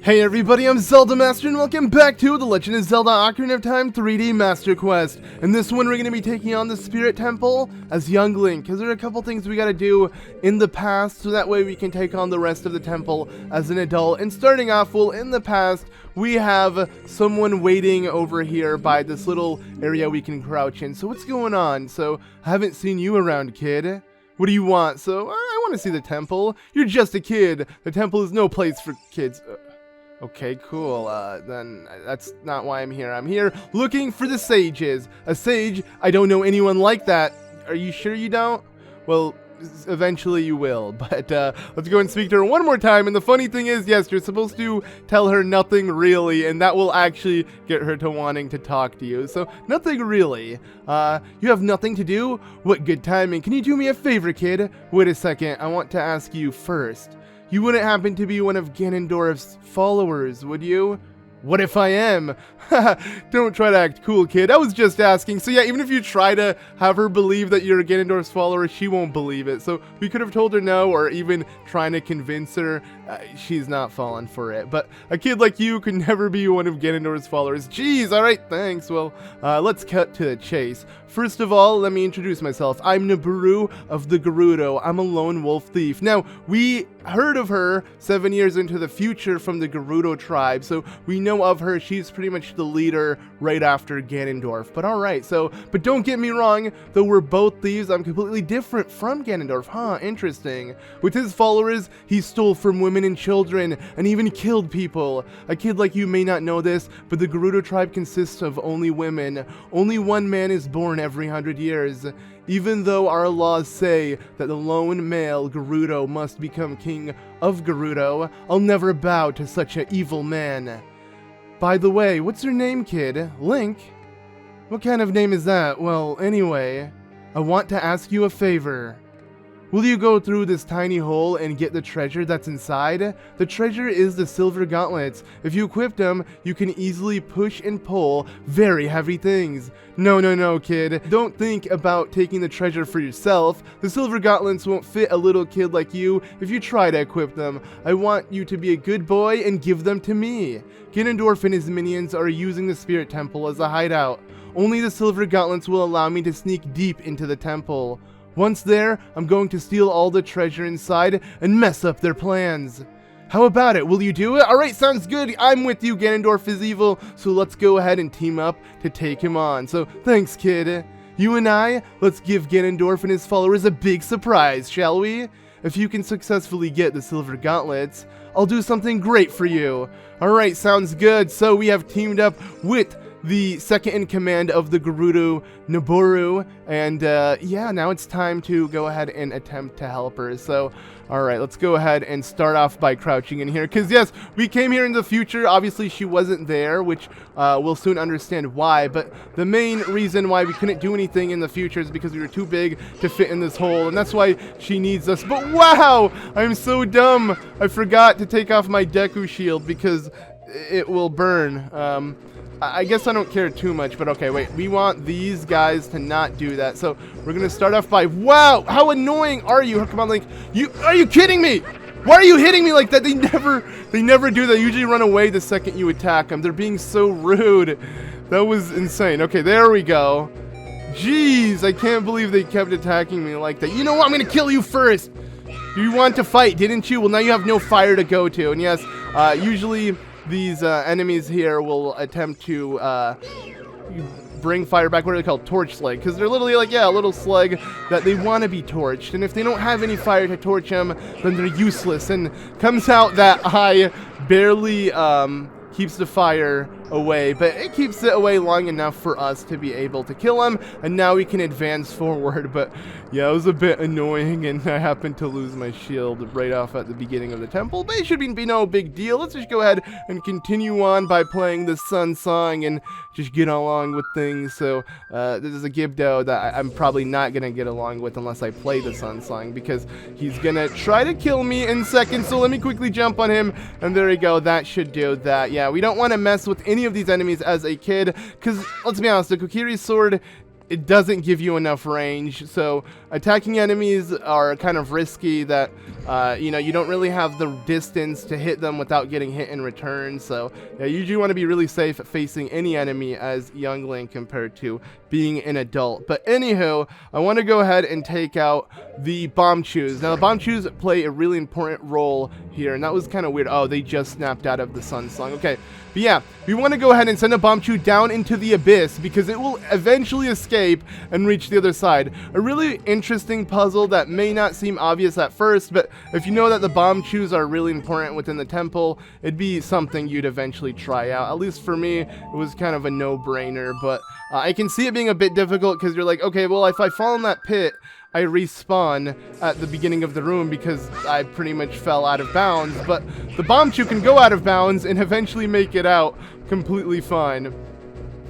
Hey everybody, I'm ZeldaMaster and welcome back to the Legend of Zelda Ocarina of Time 3D Master Quest. In this one we're going to be taking on the Spirit Temple as young Link, because there are a couple things we got to do in the past so that way we can take on the rest of the temple as an adult. And starting off, well, in the past we have someone waiting over here by this little area we can crouch in. So what's going on? So, I haven't seen you around, kid. What do you want? So, I want to see the temple. You're just a kid. The temple is no place for kids. Okay, cool. Then that's not why I'm here. I'm here looking for the sages. A sage? I don't know anyone like that. Are you sure you don't? Well, eventually you will. But let's go and speak to her one more time. And the funny thing is, yes, you're supposed to tell her nothing really, and that will actually get her to wanting to talk to you. So, nothing really. You have nothing to do? What good timing. Can you do me a favor, kid? Wait a second. I want to ask you first. You wouldn't happen to be one of Ganondorf's followers, would you? What if I am? Don't try to act cool, kid. I was just asking. So yeah, even if you try to have her believe that you're a Ganondorf's follower, she won't believe it. So we could have told her no, or even trying to convince her. She's not falling for it. But a kid like you could never be one of Ganondorf's followers. Jeez, alright, thanks. Well, let's cut to the chase. First of all, let me introduce myself. I'm Nabooru of the Gerudo. I'm a lone wolf thief. Now, we heard of her 7 years into the future from the Gerudo tribe, so we know of her. She's pretty much the leader right after Ganondorf. But alright, but don't get me wrong, though we're both thieves, I'm completely different from Ganondorf. Huh, interesting. With his followers, he stole from women and children, and even killed people. A kid like you may not know this, but the Gerudo tribe consists of only women. Only one man is born every 100 years. Even though our laws say that the lone male Gerudo must become king of Gerudo, I'll never bow to such an evil man. By the way, what's your name, kid? Link? What kind of name is that? Well, anyway, I want to ask you a favor. Will you go through this tiny hole and get the treasure that's inside? The treasure is the Silver Gauntlets. If you equip them, you can easily push and pull very heavy things. No, kid. Don't think about taking the treasure for yourself. The Silver Gauntlets won't fit a little kid like you if you try to equip them. I want you to be a good boy and give them to me. Ganondorf and his minions are using the Spirit Temple as a hideout. Only the Silver Gauntlets will allow me to sneak deep into the temple. Once there, I'm going to steal all the treasure inside and mess up their plans. How about it? Will you do it? Alright, sounds good. I'm with you. Ganondorf is evil, so let's go ahead and team up to take him on. So, thanks, kid. You and I, let's give Ganondorf and his followers a big surprise, shall we? If you can successfully get the Silver Gauntlets, I'll do something great for you. Alright, sounds good. So, we have teamed up with the second in command of the Gerudo, Nabooru, and yeah, now it's time to go ahead and attempt to help her. So, alright, let's go ahead and start off by crouching in here, because yes, we came here in the future. Obviously she wasn't there, which we'll soon understand why, but the main reason why we couldn't do anything in the future is because we were too big to fit in this hole, and that's why she needs us. But wow, I'm so dumb. I forgot to take off my Deku shield because it will burn. I guess I don't care too much, but okay, wait. We want these guys to not do that. So we're going to start off by, wow, how annoying are you? Come on, Link. Are you kidding me? Why are you hitting me like that? They never do that. They usually run away the second you attack them. They're being so rude. That was insane. Okay, there we go. Jeez, I can't believe they kept attacking me like that. You know what? I'm going to kill you first. You wanted to fight, didn't you? Well, now you have no fire to go to. And yes, usually these enemies here will attempt to bring fire back. What are they called? Torch slag. Because they're literally like, yeah, a little slag that they want to be torched. And if they don't have any fire to torch them, then they're useless. And comes out that I barely keeps the fire away, but it keeps it away long enough for us to be able to kill him, and now we can advance forward. But yeah, it was a bit annoying, and I happened to lose my shield right off at the beginning of the temple, but it should be no big deal. Let's just go ahead and continue on by playing the Sun Song and just get along with things. So this is a Gibdo that I'm probably not gonna get along with unless I play the Sun Song, because he's gonna try to kill me in seconds. So let me quickly jump on him, and there we go. That should do that. Yeah, we don't want to mess with any of these enemies as a kid, because let's be honest, the Kokiri's sword it doesn't give you enough range. So attacking enemies are kind of risky that, you know, you don't really have the distance to hit them without getting hit in return. So yeah, you usually want to be really safe facing any enemy as young Link compared to being an adult. But anywho, I want to go ahead and take out the bomb chews. Now the bomb chews play a really important role here, and that was kind of weird. Oh, they just snapped out of the sun song. Okay, but yeah, we want to go ahead and send a bomb chew down into the abyss because it will eventually escape and reach the other side. A really interesting puzzle that may not seem obvious at first, but if you know that the bomb chews are really important within the temple, it'd be something you'd eventually try out. At least for me, it was kind of a no-brainer, but I can see it being a bit difficult because you're like, okay, well, if I fall in that pit, I respawn at the beginning of the room because I pretty much fell out of bounds, but the bomb chew can go out of bounds and eventually make it out completely fine.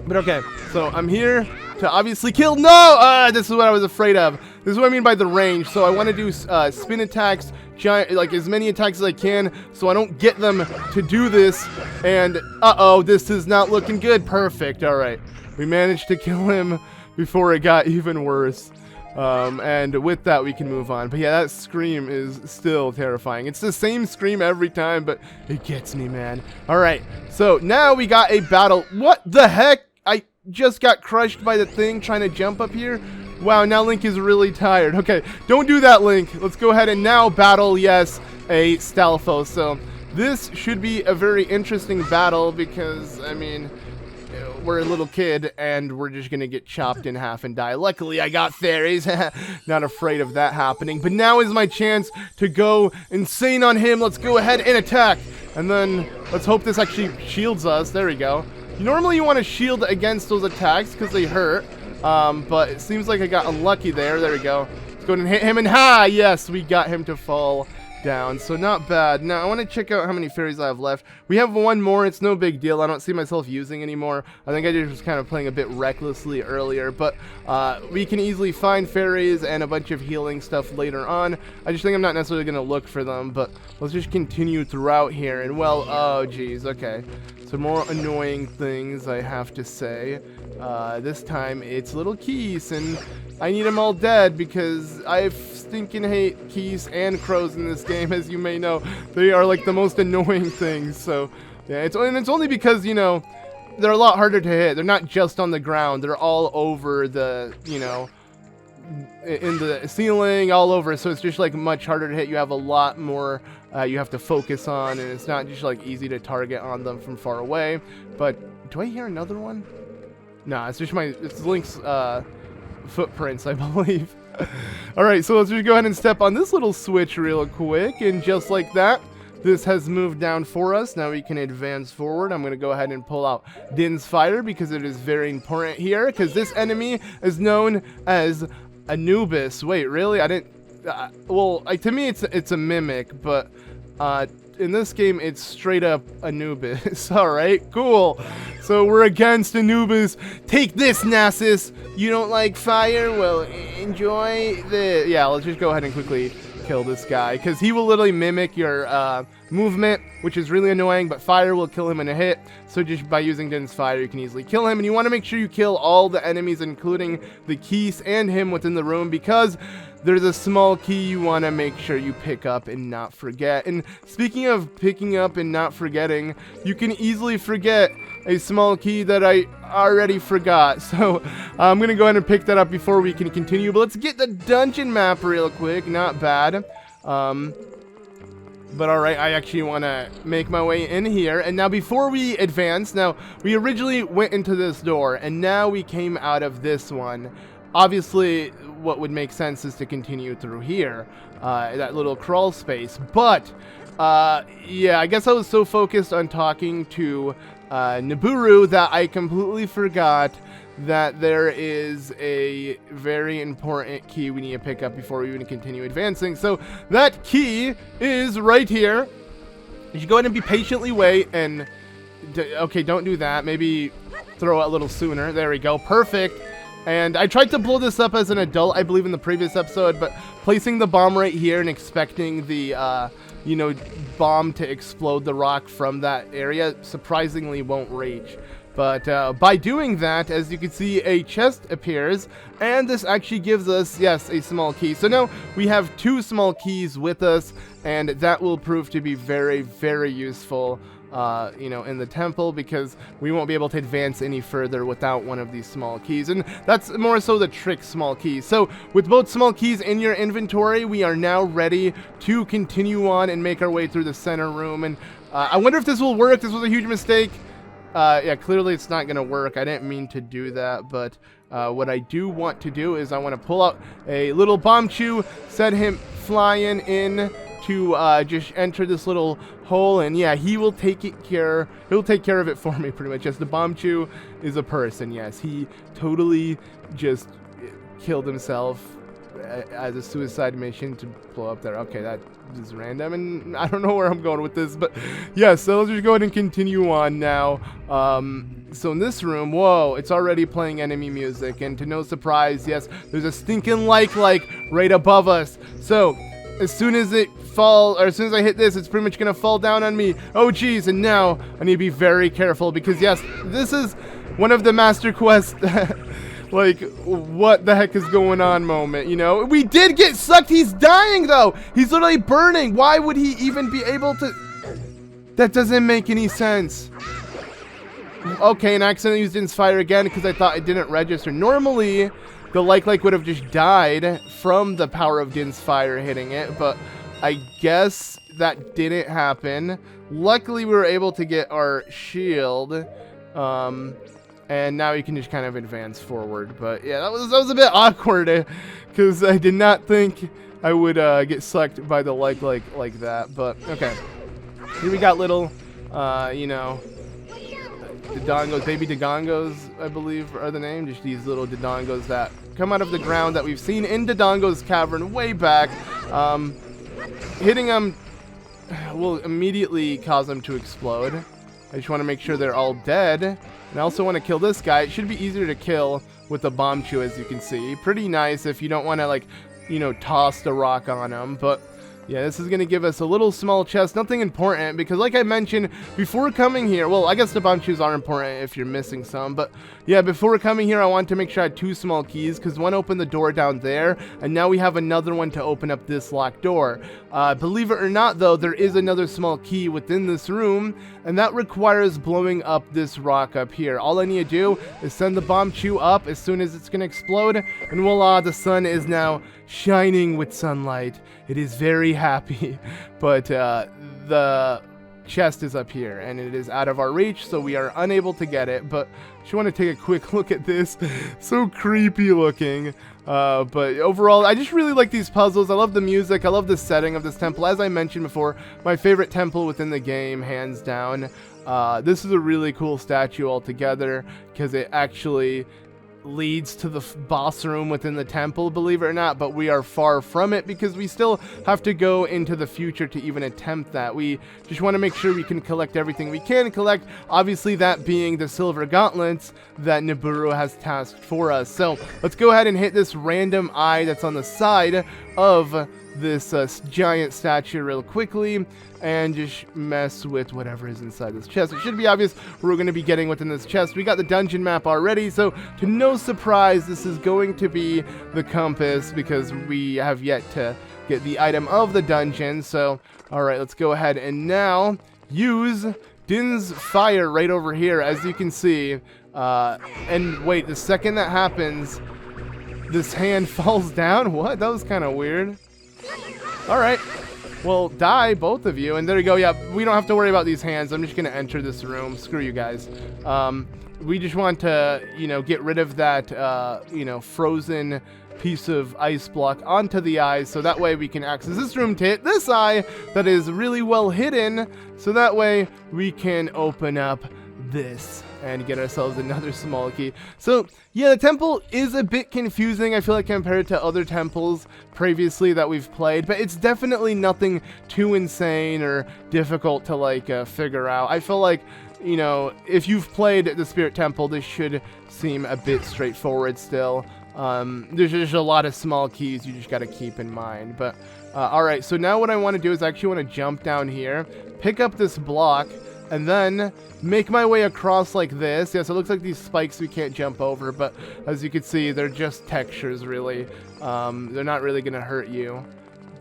But okay, so I'm here to obviously kill. No! This is what I was afraid of. This is what I mean by the range. So I want to do spin attacks, giant, like as many attacks as I can, so I don't get them to do this. And uh-oh, this is not looking good. Perfect. All right, we managed to kill him before it got even worse. And with that, we can move on. But yeah, that scream is still terrifying. It's the same scream every time, but it gets me, man. All right, so now we got a battle. What the heck? I just got crushed by the thing trying to jump up here. Wow, now Link is really tired. Okay, don't do that, Link. Let's go ahead and now battle, yes, a Stalfos. So this should be a very interesting battle because, I mean, we're a little kid and we're just gonna get chopped in half and die. Luckily I got fairies. Not afraid of that happening, but now is my chance to go insane on him. Let's go ahead and attack, and then let's hope this actually shields us. There we go. Normally you want to shield against those attacks because they hurt, but it seems like I got unlucky there. There we go. Let's go ahead and hit him, and ha, yes, we got him to fall down, so not bad. Now I want to check out how many fairies I have left. We have one more. It's no big deal. I don't see myself using anymore. I think I just was kind of playing a bit recklessly earlier, but we can easily find fairies and a bunch of healing stuff later on. I just think I'm not necessarily going to look for them, but let's just continue throughout here. And well, oh geez, okay, some more annoying things I have to say. This time it's little Keys, and I need them all dead because I stinking hate Keys and crows in this game, as you may know. They are like the most annoying things. So yeah, it's only because, you know, they're a lot harder to hit. They're not just on the ground. They're all over the, you know, in the ceiling, all over. So it's just like much harder to hit. You have a lot more you have to focus on, and it's not just like easy to target on them from far away. But do I hear another one? Nah, it's just it's Link's footprints, I believe. Alright, so let's just go ahead and step on this little switch real quick, and just like that, this has moved down for us. Now we can advance forward. I'm going to go ahead and pull out Din's Fire because it is very important here, because this enemy is known as Anubis. Wait, really? I didn't... well, to me it's a mimic, but in this game it's straight up Anubis. Alright, cool. So we're against Anubis. Take this, Nasus. You don't like fire? Well, enjoy the... Yeah, let's just go ahead and quickly kill this guy, because he will literally mimic your movement, which is really annoying, but fire will kill him in a hit. So just by using Din's Fire, you can easily kill him, and you want to make sure you kill all the enemies, including the Keys and him within the room, because there's a small key you want to make sure you pick up and not forget. And speaking of picking up and not forgetting, you can easily forget a small key that I already forgot. So I'm going to go ahead and pick that up before we can continue. But let's get the dungeon map real quick. Not bad. But alright, I actually want to make my way in here. And now before we advance, now we originally went into this door, and now we came out of this one. Obviously, what would make sense is to continue through here, that little crawl space. But, yeah, I guess I was so focused on talking to Nabooru that I completely forgot that there is a very important key we need to pick up before we even continue advancing. So that key is right here. You should go ahead and be patiently wait and... okay, don't do that. Maybe throw it a little sooner. There we go. Perfect. And I tried to blow this up as an adult, I believe, in the previous episode, but placing the bomb right here and expecting the, you know, bomb to explode the rock from that area surprisingly won't reach. But by doing that, as you can see, a chest appears, and this actually gives us, yes, a small key. So now we have 2 small keys with us, and that will prove to be very, very useful, you know, in the temple, because we won't be able to advance any further without one of these small keys. And that's more so the trick small keys. So with both small keys in your inventory, we are now ready to continue on and make our way through the center room. And I wonder if this will work. This was a huge mistake. Yeah, clearly it's not going to work. I didn't mean to do that, but what I do want to do is I want to pull out a little Bombchu, set him flying in to just enter this little hole, and yeah, he'll take care of it for me pretty much. Yes, the Bombchu is a person. Yes, he totally just killed himself as a suicide mission to blow up there. Okay, that is random, and I don't know where I'm going with this, but yeah, so let's just go ahead and continue on now. So in this room, whoa, it's already playing enemy music, and to no surprise, yes, there's a stinking like right above us. So as soon as it falls, or as soon as I hit this, it's pretty much gonna fall down on me. Oh geez, and now I need to be very careful, because yes, this is one of the Master Quest like, what the heck is going on moment, you know? We did get sucked. He's dying, though. He's literally burning. Why would he even be able to? That doesn't make any sense. Okay, and I accidentally used Din's Fire again because I thought it didn't register. Normally, the like would have just died from the power of Din's Fire hitting it, but I guess that didn't happen. Luckily, we were able to get our shield. And now you can just kind of advance forward. But yeah, that was a bit awkward, because I did not think I would get sucked by the like that. But okay, here we got little, you know, Dodongos, baby Dodongos, I believe are the name. Just these little Dodongos that come out of the ground that we've seen in Dodongo's cavern way back. Hitting them will immediately cause them to explode. I just want to make sure they're all dead. And I also want to kill this guy. It should be easier to kill with the Bombchu, as you can see. Pretty nice if you don't want to, like, you know, toss the rock on him. But yeah, this is going to give us a little small chest. Nothing important, because like I mentioned, before coming here, well, I guess the Bombchus are important if you're missing some. But yeah, before coming here, I wanted to make sure I had 2 small keys, because one opened the door down there, and now we have another one to open up this locked door. Believe it or not, though, there is another small key within this room, and that requires blowing up this rock up here. All I need to do is send the Bombchu up as soon as it's going to explode, and voila, the sun is now shining with sunlight. It is very happy, but the chest is up here, and it is out of our reach, so we are unable to get it. But just want to take a quick look at this. So creepy looking. But overall, I just really like these puzzles. I love the music. I love the setting of this temple. As I mentioned before, my favorite temple within the game, hands down. This is a really cool statue altogether, because it actually leads to the boss room within the temple, believe it or not, but we are far from it, because we still have to go into the future to even attempt that. We just want to make sure we can collect everything we can collect, obviously that being the Silver Gauntlets that Nabooru has tasked for us. So let's go ahead and hit this random eye that's on the side of this giant statue real quickly, and just mess with whatever is inside this chest. It should be obvious what we're going to be getting within this chest. We got the dungeon map already, so to no surprise, this is going to be the compass, because we have yet to get the item of the dungeon. So alright, let's go ahead and now use Din's Fire right over here, as you can see. And wait, the second that happens, this hand falls down. What? That was kind of weird. Alright, well, die, both of you, and there you go. Yeah, we don't have to worry about these hands. I'm just going to enter this room. Screw you guys. We just want to, you know, get rid of that, you know, frozen piece of ice block onto the eyes, so that way we can access this room to hit this eye that is really well hidden, so that way we can open up this and get ourselves another small key. So yeah, the temple is a bit confusing, I feel like, compared to other temples previously that we've played, but it's definitely nothing too insane or difficult to like figure out. I feel like, you know, if you've played the Spirit Temple, this should seem a bit straightforward still. There's just a lot of small keys you just got to keep in mind. But alright, so now what I want to do is I actually want to jump down here, pick up this block, and then make my way across like this. Yes, it looks like these spikes we can't jump over, but as you can see, they're just textures, really. They're not really gonna hurt you.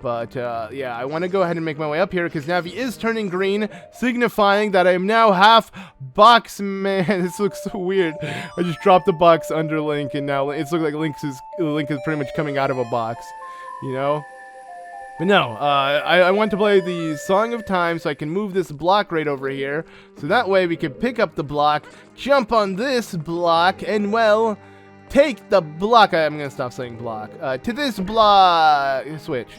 But, yeah, I want to go ahead and make my way up here, because Navi is turning green, signifying that I am now half box man. This looks so weird. I just dropped the box under Link, and now it's looking like Link is pretty much coming out of a box, you know? But no, I want to play the Song of Time, so I can move this block right over here, so that way we can pick up the block, jump on this block, and, well, take the block. I'm going to stop saying block. To this block. Switch.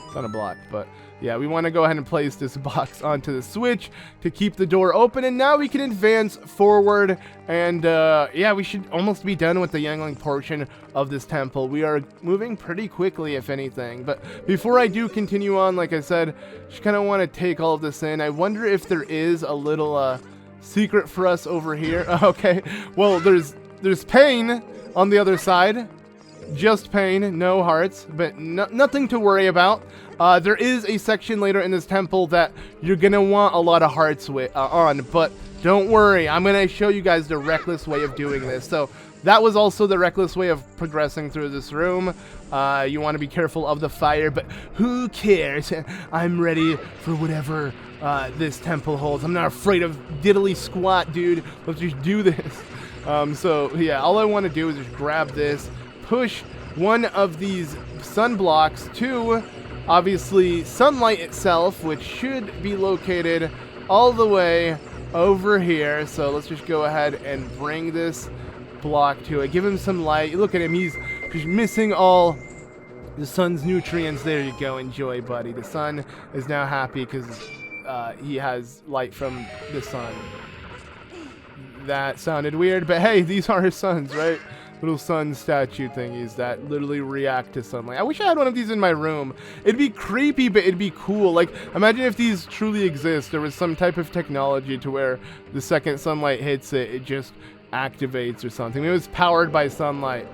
It's not a block, but yeah, we want to go ahead and place this box onto the switch to keep the door open, and now we can advance forward, and yeah, we should almost be done with the youngling portion of this temple. We are moving pretty quickly, if anything, but before I do continue on, like I said, just kind of want to take all of this in. I wonder if there is a little secret for us over here. Okay, well, there's pain on the other side. Just pain, no hearts, but nothing to worry about. There is a section later in this temple that you're gonna want a lot of hearts on, but don't worry, I'm gonna show you guys the reckless way of doing this. So that was also the reckless way of progressing through this room. You want to be careful of the fire, but who cares? I'm ready for whatever this temple holds. I'm not afraid of diddly squat, dude. Let's just do this. So yeah, all I want to do is just grab this, push one of these sun blocks to, obviously, sunlight itself, which should be located all the way over here. So let's just go ahead and bring this block to it. Give him some light. Look at him. He's just missing all the sun's nutrients. There you go. Enjoy, buddy. The sun is now happy because he has light from the sun. That sounded weird, but hey, these are his sons, right? Little sun statue thingies that literally react to sunlight. I wish I had one of these in my room. It'd be creepy, but it'd be cool. Like, imagine if these truly exist. There was some type of technology to where the second sunlight hits it, it just activates or something. It was powered by sunlight.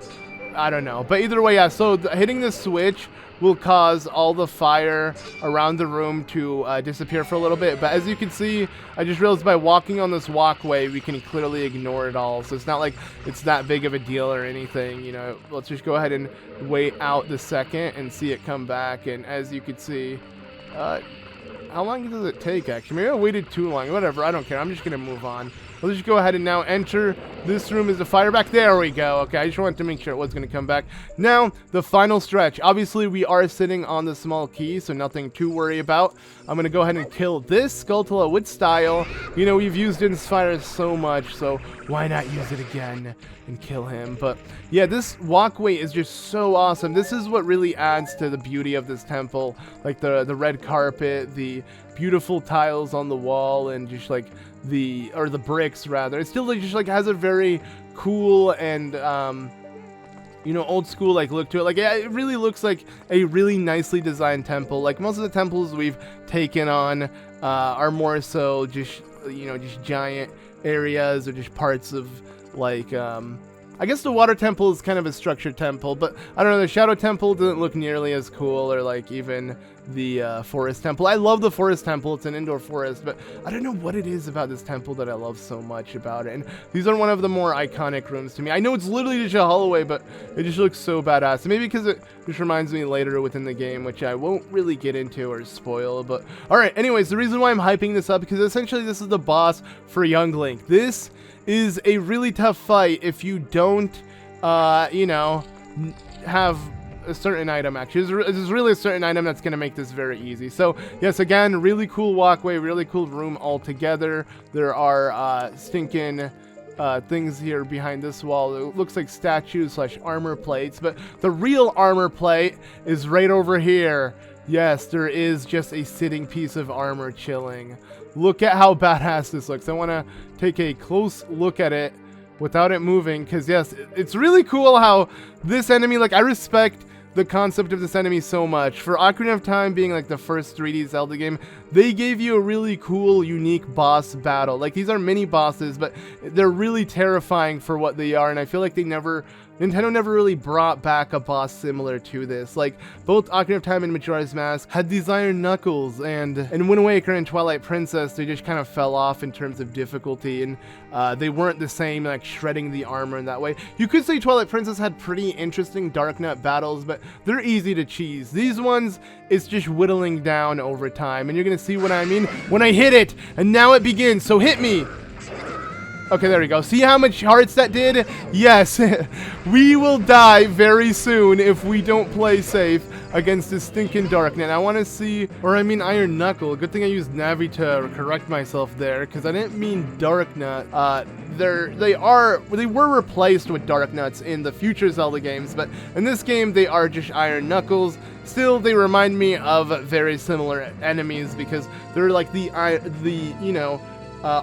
I don't know. But either way, yeah, so hitting the switch will cause all the fire around the room to disappear for a little bit. But as you can see, I just realized by walking on this walkway, we can clearly ignore it all. So it's not like it's that big of a deal or anything, you know. Let's just go ahead and wait out the second and see it come back. And as you can see, how long does it take, actually? Maybe I waited too long. Whatever, I don't care. I'm just going to move on. Let's just go ahead and now enter this room. Is the fire back? There we go. Okay, I just wanted to make sure it was going to come back. Now, the final stretch. Obviously, we are sitting on the small key, so nothing to worry about. I'm going to go ahead and kill this Skulltula with style. You know, we've used Inspire so much, so why not use it again and kill him? But yeah, this walkway is just so awesome. This is what really adds to the beauty of this temple. Like the red carpet, the beautiful tiles on the wall, and just like the bricks rather. It still just like has a very cool and you know, old school like look to it. Like, yeah, it really looks like a really nicely designed temple. Like most of the temples we've taken on are more so just, you know, just giant areas or just parts of like I guess the water temple is kind of a structured temple, but I don't know, the shadow temple doesn't look nearly as cool, or like even the forest temple. I love the forest temple. It's an indoor forest, but I don't know what it is about this temple that I love so much about it. And these are one of the more iconic rooms to me. I know it's literally just a hallway, but it just looks so badass. Maybe because it just reminds me later within the game, which I won't really get into or spoil. But all right, anyways, the reason why I'm hyping this up, because essentially this is the boss for Young Link. This is a really tough fight if you don't, you know, have a certain item. Actually, there's really a certain item that's going to make this very easy. So yes, again, really cool walkway, really cool room altogether. There are stinking things here behind this wall. It looks like statues / armor plates, but the real armor plate is right over here. Yes, there is just a sitting piece of armor chilling. Look at how badass this looks. I want to take a close look at it without it moving, because yes, it's really cool how this enemy, like, I respect the concept of this enemy so much. For Ocarina of Time being like the first 3D Zelda game, they gave you a really cool, unique boss battle. Like, these are mini bosses, but they're really terrifying for what they are, and I feel like they never Nintendo never really brought back a boss similar to this. Like, both Ocarina of Time and Majora's Mask had these Iron Knuckles, and in Wind Waker and Twilight Princess, they just kind of fell off in terms of difficulty, and they weren't the same, like, shredding the armor in that way. You could say Twilight Princess had pretty interesting Dark Nut battles, but they're easy to cheese. These ones, it's just whittling down over time, and you're gonna see what I mean when I hit it, and now it begins, so hit me! Okay, there we go. See how much hearts that did? Yes, we will die very soon if we don't play safe against this stinking Darknet. I want to see, or I mean Iron Knuckle. Good thing I used Navi to correct myself there, because I didn't mean Darknut. They were replaced with Darknuts in the future Zelda games, but in this game they are just Iron Knuckles. Still, they remind me of very similar enemies because they're like the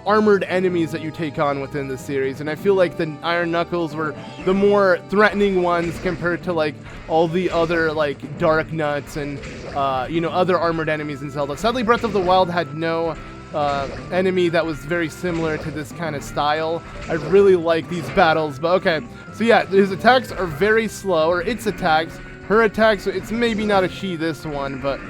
armored enemies that you take on within the series, and I feel like the Iron Knuckles were the more threatening ones compared to like all the other like Dark Nuts and other armored enemies in Zelda. Sadly, Breath of the Wild had no enemy that was very similar to this kind of style. I really like these battles, but okay. So yeah, his attacks are very slow, or its attacks. Her attacks, it's maybe not a she, this one, but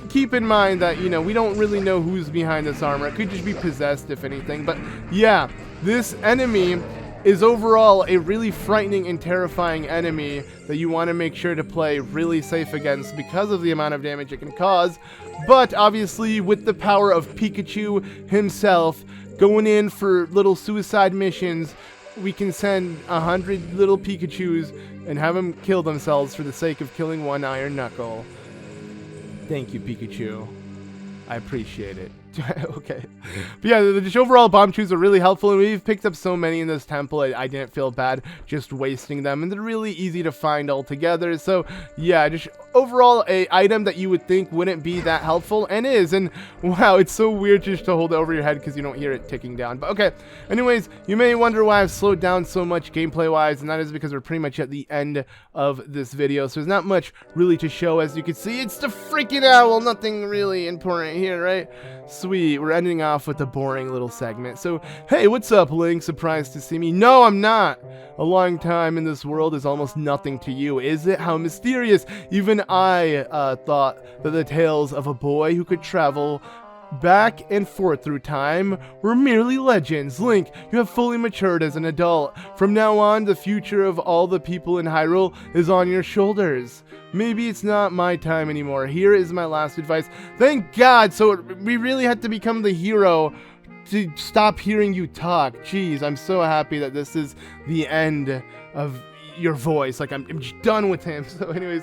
keep in mind that, we don't really know who's behind this armor. It could just be possessed, if anything. But yeah, this enemy is overall a really frightening and terrifying enemy that you want to make sure to play really safe against because of the amount of damage it can cause. But obviously, with the power of Pikachu himself going in for little suicide missions, we can send 100 little Pikachus and have them kill themselves for the sake of killing one Iron Knuckle. Thank you, Pikachu. I appreciate it. Okay. But yeah, the overall bomb chews are really helpful, and we've picked up so many in this temple, I didn't feel bad just wasting them, and they're really easy to find altogether. So yeah, just overall a item that you would think wouldn't be that helpful, and is. And wow, it's so weird just to hold it over your head because you don't hear it ticking down. But okay, anyways, you may wonder why I've slowed down so much gameplay wise, and that is because we're pretty much at the end of this video, so there's not much really to show. As you can see, it's the freaking owl. Nothing really important here, right? Sweet, we're ending off with a boring little segment. So, hey, what's up, Link? Surprised to see me? No, I'm not. A long time in this world is almost nothing to you, is it? How mysterious. Even I thought that the tales of a boy who could travel back and forth through time were merely legends. Link, you have fully matured as an adult. From now on, the future of all the people in Hyrule is on your shoulders. Maybe it's not my time anymore. Here is my last advice. Thank God! So we really had to become the hero to stop hearing you talk. Jeez, I'm so happy that this is the end of your voice. Like, I'm just done with him. So anyways,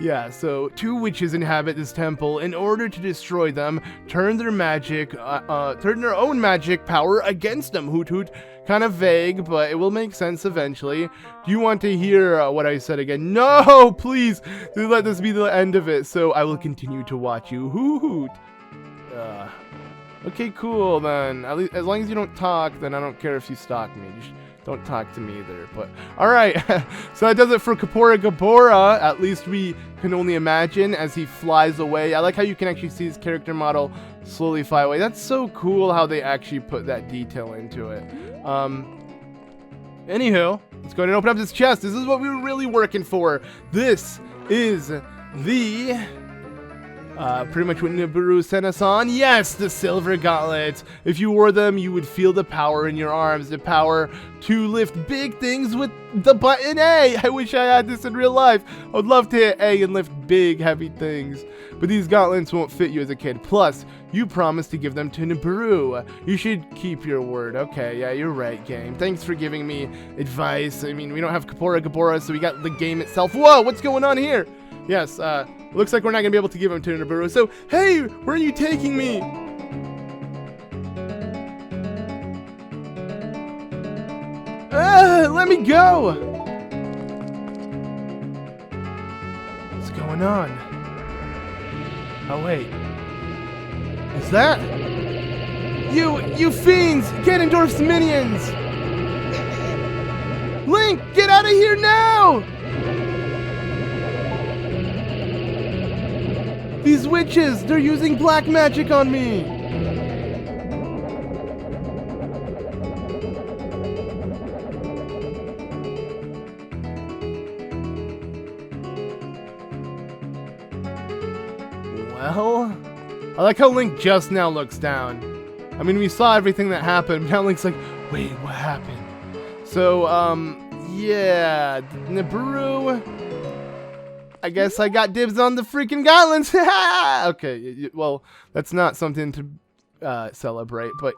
yeah, so 2 witches inhabit this temple. In order to destroy them, turn their own magic power against them. Hoot hoot. Kind of vague, but it will make sense eventually. Do you want to hear what I said again? No, please, do let this be the end of it. So I will continue to watch you. Hoot hoot. Okay, cool then. At least, as long as you don't talk, then I don't care if you stalk me. Just don't talk to me either. But all right, so that does it for Kaepora Gaebora. At least we can only imagine as he flies away. I like how you can actually see his character model slowly fly away. That's so cool how they actually put that detail into it. Anywho, let's go ahead and open up this chest. This is what we were really working for. This is the pretty much what Nabooru sent us on. Yes, the Silver Gauntlets. If you wore them, you would feel the power in your arms, the power to lift big things with the button A. I wish I had this in real life. I would love to hit A and lift big, heavy things. But these gauntlets won't fit you as a kid. Plus, you promised to give them to Nabooru. You should keep your word. Okay, yeah, you're right, game. Thanks for giving me advice. I mean, we don't have Kaepora Gaebora, so we got the game itself. Whoa, what's going on here? Yes, looks like we're not going to be able to give him to Nabooru. So, hey, where are you taking me? Let me go! What's going on? Oh, wait. Is that? You fiends! Ganondorf's minions! Link, get out of here now! These witches, they're using black magic on me! well? I like how Link just now looks down. I mean, we saw everything that happened. Now Link's like, wait, what happened? So, yeah, Nabooru. I guess I got dibs on the freaking gauntlets. Okay, well, that's not something to celebrate, but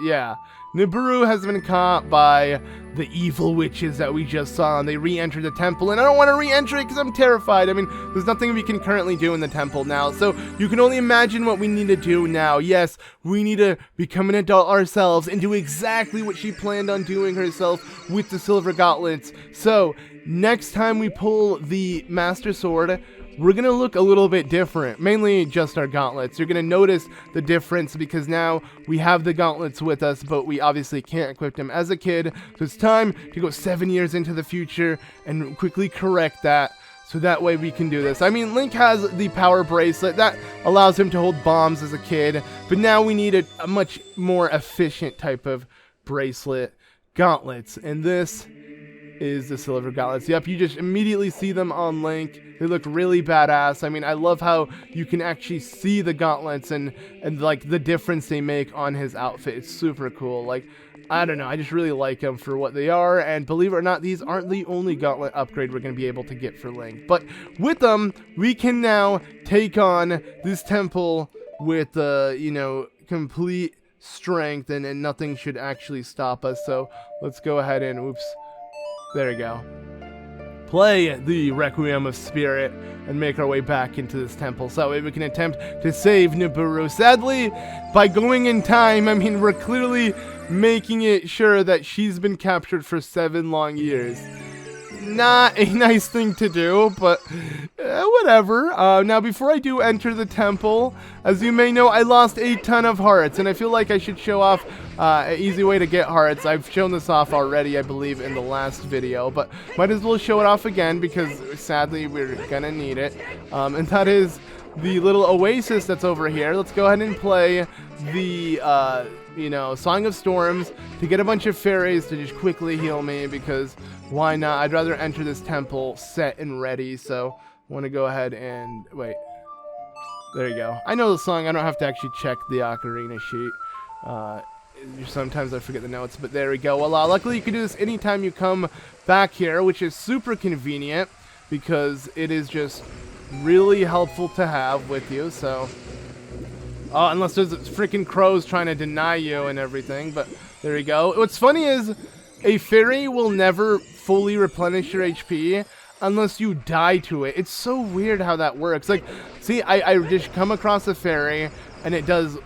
yeah. Nabooru has been caught by the evil witches that we just saw, and they re-entered the temple, and I don't want to re-enter it because I'm terrified. I mean, there's nothing we can currently do in the temple now, so you can only imagine what we need to do now. Yes, we need to become an adult ourselves and do exactly what she planned on doing herself with the Silver Gauntlets. So, next time we pull the Master Sword, we're going to look a little bit different, mainly just our gauntlets. You're going to notice the difference because now we have the gauntlets with us, but we obviously can't equip them as a kid. So it's time to go 7 years into the future and quickly correct that. So that way we can do this. I mean, Link has the power bracelet that allows him to hold bombs as a kid, but now we need a much more efficient type of bracelet, gauntlets, and this is the Silver Gauntlets. Yep, you just immediately see them on Link. They look really badass. I mean, I love how you can actually see the gauntlets and like the difference they make on his outfit. It's super cool. Like, I don't know, I just really like them for what they are, and believe it or not, these aren't the only gauntlet upgrade we're going to be able to get for Link. But with them, we can now take on this temple with, you know, complete strength, and nothing should actually stop us. So let's go ahead and, oops. There we go. Play the Requiem of Spirit and make our way back into this temple. So that way we can attempt to save Nabooru. Sadly, by going in time, I mean, we're clearly making it sure that she's been captured for 7 long years. Not a nice thing to do, but whatever. Now, before I do enter the temple, as you may know, I lost a ton of hearts, and I feel like I should show off an easy way to get hearts. I've shown this off already, I believe, in the last video, but might as well show it off again because, sadly, we're gonna need it. And that is the little oasis that's over here. Let's go ahead and play the, you know, Song of Storms to get a bunch of fairies to just quickly heal me, because why not? I'd rather enter this temple set and ready, so I want to go ahead and wait. There you go. I know the song. I don't have to actually check the ocarina sheet. Sometimes I forget the notes, but there we go. Well, luckily you can do this anytime you come back here, which is super convenient because it is just really helpful to have with you. So, unless there's freaking crows trying to deny you and everything, but there you go. What's funny is a fairy will never fully replenish your HP unless you die to it. It's so weird how that works. Like, see, I just come across a fairy and it does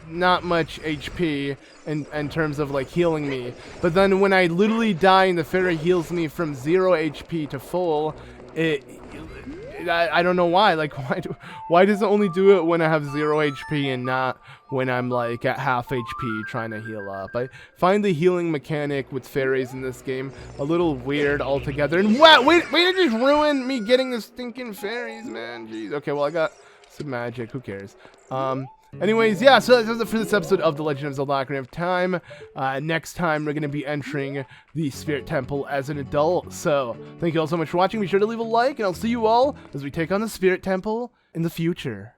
not much HP in terms of like healing me, but then when I literally die and the fairy heals me from 0 HP to full, I don't know why. Like, why does it only do it when I have 0 HP and not when I'm like at half HP trying to heal up? I find the healing mechanic with fairies in this game a little weird altogether. And wow, wait to just ruin me getting the stinking fairies, man. Jeez. Okay, well, I got some magic. Who cares? Anyways, yeah, so that's it for this episode of The Legend of Zelda Ocarina of Time. Next time, we're going to be entering the Spirit Temple as an adult. So, thank you all so much for watching. Be sure to leave a like, and I'll see you all as we take on the Spirit Temple in the future.